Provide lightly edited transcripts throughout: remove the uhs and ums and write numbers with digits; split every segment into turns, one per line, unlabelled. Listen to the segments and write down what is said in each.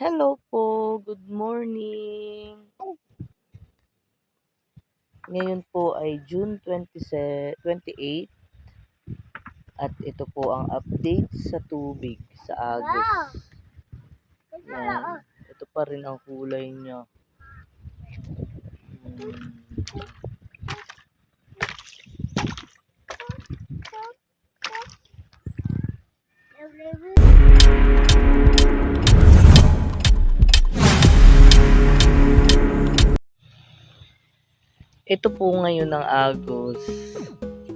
Hello po, good morning. Ngayon po ay June 28 at ito po ang update sa tubig sa Agos. Yan. Ito pa rin ang kulay niya. Ito po ngayon ang Agos.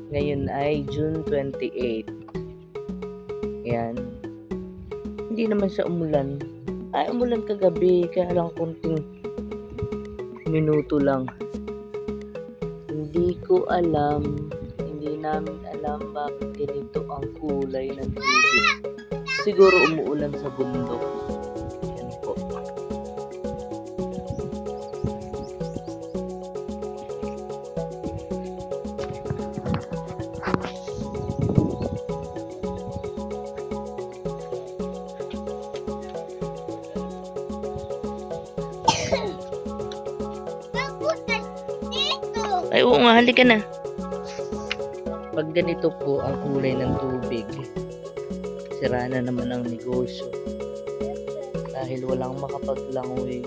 Ngayon ay June 28. Yan. Hindi naman siya umulan. Ay, umulan kagabi. Kaya lang konting minuto lang. Hindi ko alam. Hindi namin alam bakit ganito ang kulay ng tubig. Siguro umuulan sa bundok. Yan po. Ay, oo nga, halika na. Pag ganito po ang kulay ng tubig, sira na naman ang negosyo. Dahil walang makapaglangoy.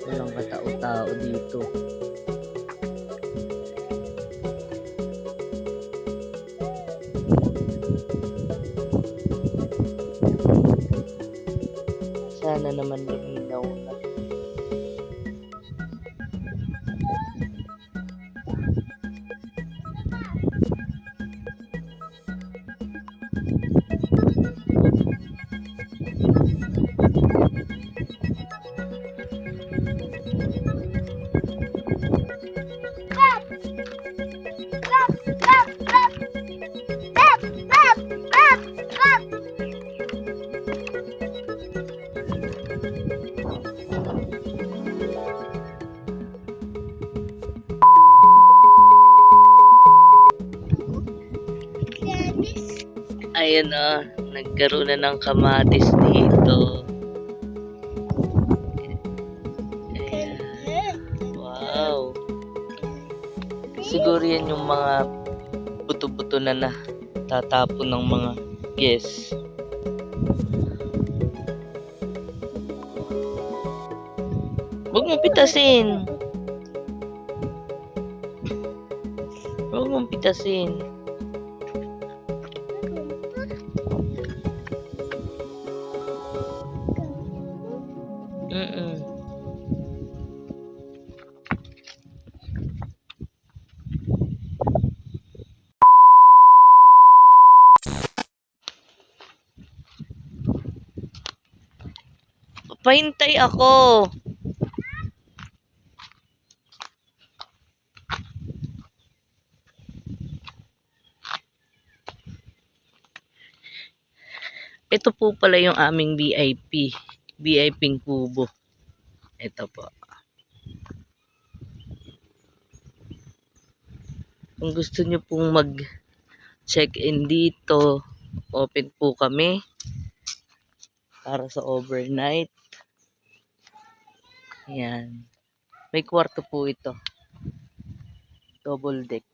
Walang katao-tao dito. Sana naman luminaw na. Ayan na, nagkaroon na ng kamatis dito. Ayan. Wow. Siguro yan yung mga buto-buto na tatapon ng mga guests. Huwag mong pitasin. Huwag mong pitasin. Pahintay ako. Ito po pala yung aming VIP. VIP kubo. Ito po. Kung gusto nyo pong mag-check-in dito, open po kami para sa overnight. Ayan. May kwarto po ito. Double deck.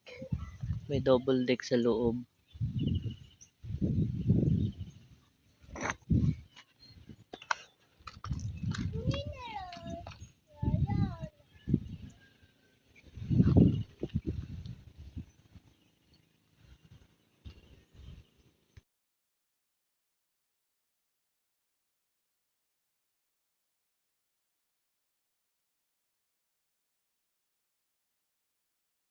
May double deck sa loob.